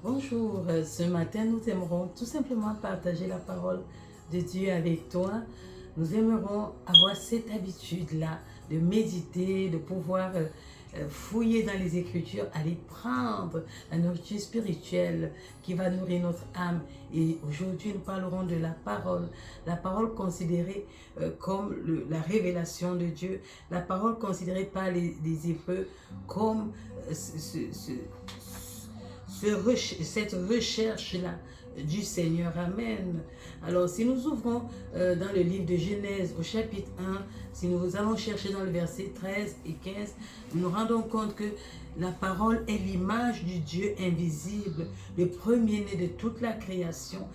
Bonjour, ce matin nous aimerons tout simplement partager la parole de Dieu avec toi. Nous aimerons avoir cette habitude-là de méditer, de pouvoir fouiller dans les Écritures, aller prendre la nourriture spirituelle qui va nourrir notre âme. Et aujourd'hui, nous parlerons de la parole considérée comme la révélation de Dieu, la parole considérée par les Hébreux comme cette recherche-là du Seigneur. Amen. Alors, si nous ouvrons dans le livre de Genèse au chapitre 1, si nous allons chercher dans le verset 13 et 15, nous nous rendons compte que la parole est l'image du Dieu invisible, le premier-né de toute la création.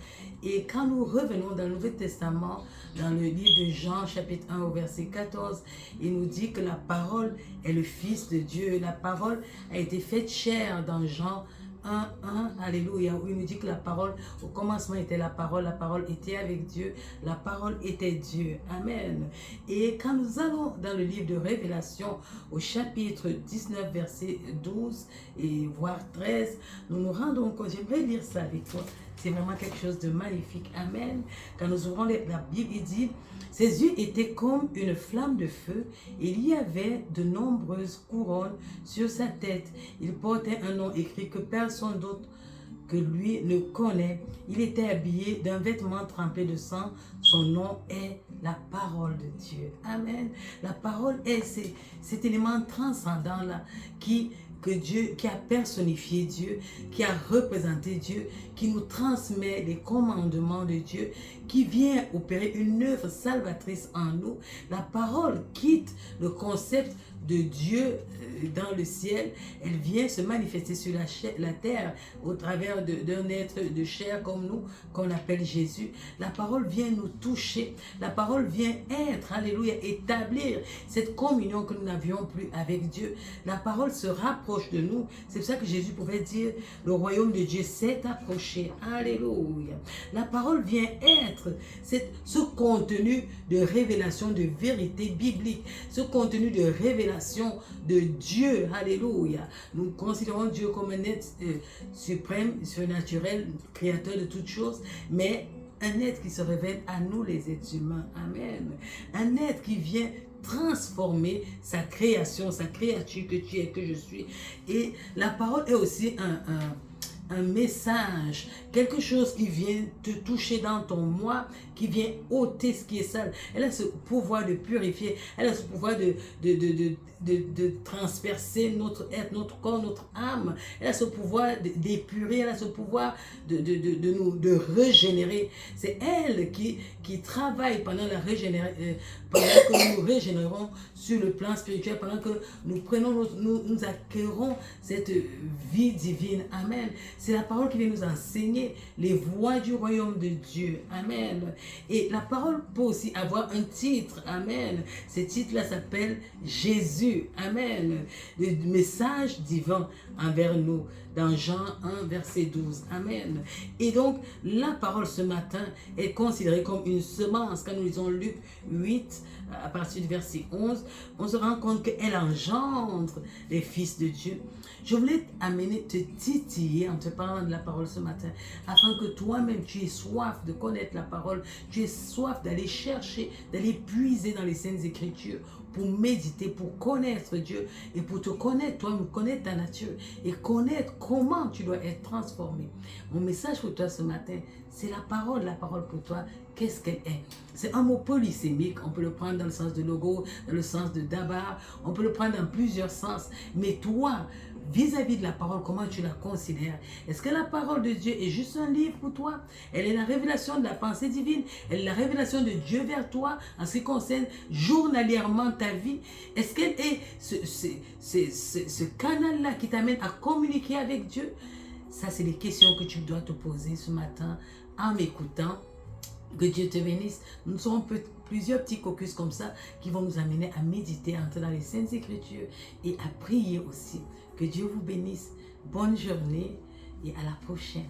Et quand nous revenons dans le Nouveau Testament, dans le livre de Jean, chapitre 1 au verset 14, il nous dit que la parole est le Fils de Dieu. La parole a été faite chair dans Jean 1, alléluia, où il nous dit que la parole, au commencement était la parole était avec Dieu, la parole était Dieu. Amen. Et quand nous allons dans le livre de Révélation, au chapitre 19, verset 12 et voire 13, nous nous rendons compte, j'aimerais lire ça avec toi, c'est vraiment quelque chose de magnifique. Amen. Quand nous ouvrons la Bible, il dit: ses yeux étaient comme une flamme de feu. Il y avait de nombreuses couronnes sur sa tête. Il portait un nom écrit que personne d'autre que lui ne connaît. Il était habillé d'un vêtement trempé de sang. Son nom est la parole de Dieu. Amen. La parole est cet élément transcendant là qui a personnifié Dieu, qui a représenté Dieu, qui nous transmet les commandements de Dieu, qui vient opérer une œuvre salvatrice en nous. La parole quitte le concept de Dieu dans le ciel, elle vient se manifester sur la terre au travers d'un être de chair comme nous, qu'on appelle Jésus. La parole vient nous toucher, la parole vient être, alléluia, établir cette communion que nous n'avions plus avec Dieu. La parole se rapproche de nous, c'est pour ça que Jésus pouvait dire: le royaume de Dieu s'est approché, alléluia. La parole vient être ce contenu de révélation, de vérité biblique, ce contenu de révélation de Dieu, alléluia. Nous considérons Dieu comme un être suprême, surnaturel, créateur de toutes choses, mais un être qui se révèle à nous les êtres humains, amen. Un être qui vient transformer sa création, sa créature que tu es, que je suis. Et la parole est aussi un message, quelque chose qui vient te toucher dans ton moi, qui vient ôter ce qui est sale. Elle a ce pouvoir de purifier, elle a ce pouvoir de transpercer notre être, notre corps, notre âme. Elle a ce pouvoir d'épurer, elle a ce pouvoir de régénérer. C'est elle qui travaille pendant pendant que nous régénérons sur le plan spirituel, pendant que nous acquérons cette vie divine. Amen. C'est la parole qui vient nous enseigner les voies du royaume de Dieu. Amen. Et la parole peut aussi avoir un titre. Amen. Ce titre-là s'appelle Jésus. Amen. Le message divin envers nous. Dans Jean 1, verset 12. Amen. Et donc, la parole ce matin est considérée comme une semence. Quand nous lisons Luc 8, à partir du verset 11, on se rend compte qu'elle engendre les fils de Dieu. Je voulais te titiller en te parlant de la parole ce matin, afin que toi-même tu aies soif de connaître la parole, tu aies soif d'aller chercher, d'aller puiser dans les Saintes Écritures, pour méditer, pour connaître Dieu et pour te connaître toi-même, connaître ta nature et connaître comment tu dois être transformé. Mon message pour toi ce matin, c'est la parole pour toi, qu'est-ce qu'elle est? C'est un mot polysémique, on peut le prendre dans le sens de logo, dans le sens de dabar, on peut le prendre dans plusieurs sens, mais toi, vis-à-vis de la parole, comment tu la considères? Est-ce que la parole de Dieu est juste un livre pour toi? Elle est la révélation de la pensée divine, elle est la révélation de Dieu vers toi en ce qui concerne journalièrement ta vie. Est-ce qu'elle est ce canal-là qui t'amène à communiquer avec Dieu? Ça, c'est les questions que tu dois te poser ce matin en m'écoutant. Que Dieu te bénisse. Nous aurons plusieurs petits caucus comme ça qui vont nous amener à méditer, à entrer dans les Saintes Écritures et à prier aussi. Que Dieu vous bénisse. Bonne journée et à la prochaine.